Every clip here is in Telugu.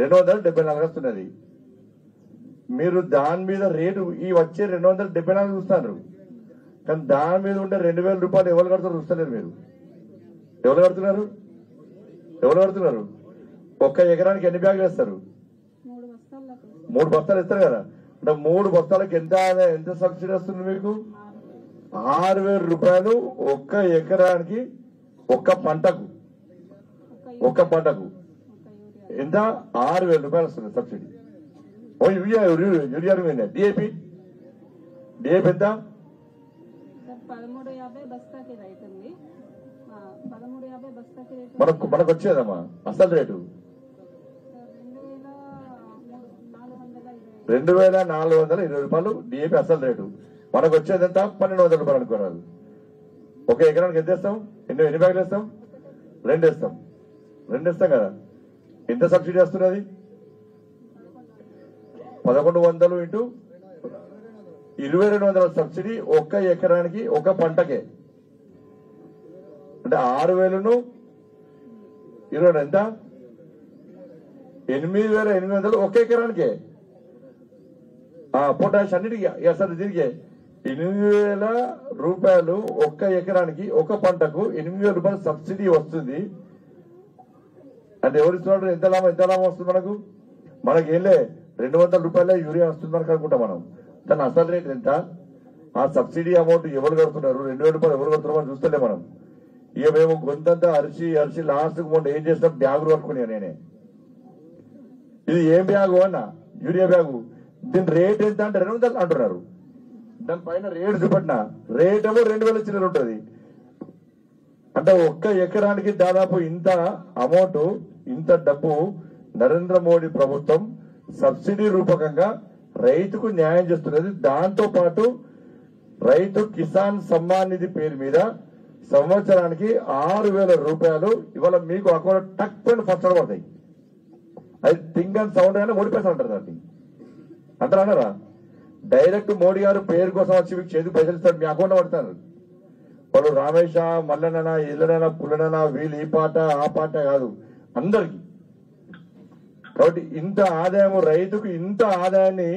274 వస్తున్నది. మీరు దాని మీద రేటు ఈ వచ్చే 274 చూస్తారు, కానీ దాని మీద ఉండే 2000 రూపాయలు ఎవరు కడుతున్నారు చూస్తలేరు. మీరు ఎవరు కడుతున్నారు? ఒక్క ఎకరానికి ఎన్ని బ్యాగులు వేస్తారు? 3 బస్తాలు ఇస్తారు కదా. అంటే 3 బస్తాలకు ఎంత సబ్సిడీ వస్తుంది మీకు? 6000 రూపాయలు ఒక్క ఎకరానికి. ఒక్క పంటకు ఎంత? 6000 రూపాయలు వస్తుంది సబ్సిడీ. యూరియా డిఏపి ఎంత? 1350 మనకు వచ్చేదమ్మా అసలు రేటు 2420 రూపాయలు డిఏపి అసలు రేటు. మనకు వచ్చేది ఎంత? 1200 రూపాయలు అనుకోరాదు. ఒక ఎకరానికి ఎంత వేస్తాం? ఎన్ని బ్యాగులు వేస్తాం? 2 వేస్తాం కదా. ఎంత సబ్సిడీ వస్తున్నది? 1100 ఇంటూ 2200 సబ్సిడీ ఒక్క ఎకరానికి ఒక పంటకే. అంటే 6000 20 ఎంత? 8800 ఒక్క ఎకరానికే. పొటాష్ అన్నిటికీ అసలు దీనికి 8000 రూపాయలు ఒక్క ఎకరానికి ఒక పంటకు 8000 రూపాయలు సబ్సిడీ వస్తుంది. అంటే ఎవరు ఇస్తున్నాడు? ఎంత లాభం వస్తుంది మనకు ఏలే 200 రూపాయలే యూరియా వస్తుంది మనకు అనుకుంటాం మనం. దాని అసలు రేట్ ఎంత? ఆ సబ్సిడీ అమౌంట్ ఎవరు కడుతున్నారు? 2000 రూపాయలు ఎవరు కడుతున్నారు మనం చూస్తలే మనం. ఇక మేము గొంతంతా అరిచి లాస్ట్ మొన్న ఏం చేసినాం? బ్యాగులు పట్టుకున్నా నేనే. ఇది ఏం బ్యాగు అన్న? Urea bag. దీని రేట్ ఎంత అంటే 200 అంటున్నారు. దానిపైన రేటు చూపట్టిన రేట్ ఏమో 2000 చిల్లర ఉంటుంది. అంటే ఒక్క ఎకరానికి దాదాపు ఇంత అమౌంట్, ఇంత డబ్బు నరేంద్ర మోడీ ప్రభుత్వం సబ్సిడీ రూపకంగా రైతుకు న్యాయం చేస్తున్నది. దాంతో పాటు రైతు కిసాన్ సమ్మాన్ నిధి పేరు మీద సంవత్సరానికి 6000 రూపాయలు ఇవాళ మీకు అకౌంట్ టక్ పైన ఫస్ట్ పడతాయి. అది థింగ్ అండ్ సౌండ్ అయినా ఓడిపేసా అంటారు. దాన్ని అంటారా? డైరెక్ట్ మోడీ గారు పేరు కోసం వచ్చి మీకు చేతికి పైసలు ఇస్తారు, మీ అకౌంట్ పడతారు. వాళ్ళు రామేశ, మల్లనైనా, ఇల్లనైనా, పుల్లనైనా, వీళ్ళు ఈ పాట ఆ పాట కాదు, అందరికి. కాబట్టి ఇంత ఆదాయం రైతుకు, ఇంత ఆదాయాన్ని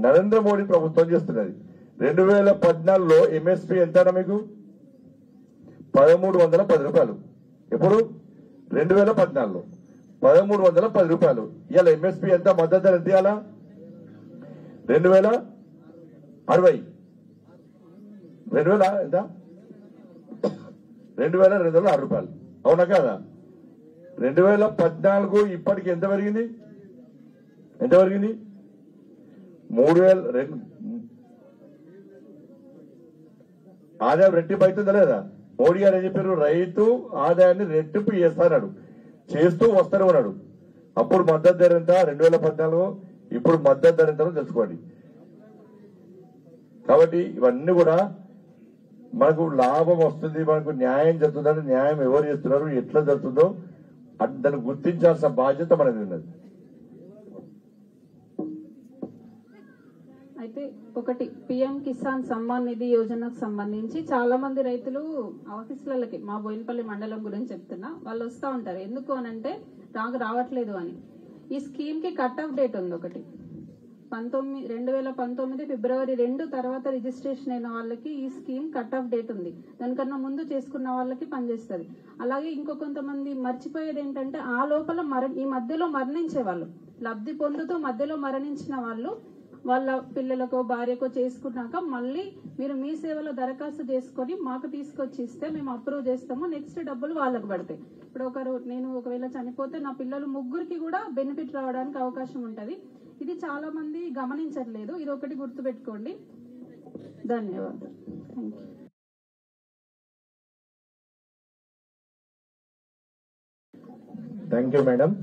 నరేంద్ర మోడీ ప్రభుత్వం చేస్తున్నది. 2014లో ఎంఎస్పీ ఎంత మీకు? 1310 రూపాయలు. ఎప్పుడు? 2014లో 1310 రూపాయలు. ఇవాళ ఎంఎస్పీ ఎంత? మద్దతు ధర ఎంత ఇవ్వాలా? 2060. 2000 ఎంత? 2206 రూపాయలు. అవునా కదా? 2014 ఇప్పటికి ఎంత పెరిగింది? 3000. ఆదాయం రెట్టింపు అవుతుందా లేదా? మోడీ గారు ఏం చెప్పారు? రైతు ఆదాయాన్ని రెట్టింపు చేస్తాడు, చేస్తూ వస్తూనే ఉన్నాడు. అప్పుడు మద్దతు ధర ఎంత? 2014. ఇప్పుడు మద్దతు ధర ఎంతో తెలుసుకోండి. కాబట్టి ఇవన్నీ కూడా మనకు లాభం వస్తుంది, మనకు న్యాయం జరుగుతుందని. న్యాయం ఎవరు చేస్తున్నారు, ఎట్లా జరుగుతుందో దాన్ని గుర్తించాల్సిన బాధ్యత మనది ఉన్నది. అయితే ఒకటి పిఎం కిసాన్ సమ్మాన్ నిధి యోజనకు సంబంధించి చాలా మంది రైతులు ఆఫీసులకి, మా బోయినపల్లి మండలం గురించి చెప్తున్నా, వాళ్ళు వస్తూ ఉంటారు. ఎందుకు అనంటే నాకు రావట్లేదు అని. ఈ స్కీమ్ కి కట్ ఆఫ్ డేట్ ఉంది. ఒకటి 2019 ఫిబ్రవరి 2 తర్వాత రిజిస్ట్రేషన్ అయిన వాళ్ళకి ఈ స్కీమ్ కట్ ఆఫ్ డేట్ ఉంది. దానికన్నా ముందు చేసుకున్న వాళ్ళకి పనిచేస్తుంది. అలాగే ఇంకో కొంతమంది మర్చిపోయేది ఏంటంటే ఆ లోపల ఈ మధ్యలో మరణించే వాళ్ళు, లబ్ధి పొందుతూ మధ్యలో మరణించిన వాళ్ళు వాళ్ళ పిల్లలకో భార్యకో చేసుకున్నాక మళ్ళీ మీరు మీ సేవలో దరఖాస్తు చేసుకొని మాకు తీసుకొచ్చి ఇస్తే మేము అప్రూవ్ చేస్తాము. నెక్స్ట్ డబ్బులు వాళ్ళకు పడతాయి. ఇప్పుడు నేను ఒకవేళ చనిపోతే నా పిల్లలు ముగ్గురికి కూడా బెనిఫిట్ రావడానికి అవకాశం ఉంటది. ఇది చాలా మంది గమనించట్లేదు. ఇది ఒకటి గుర్తుపెట్టుకోండి. ధన్యవాదాలు. Thank you madam.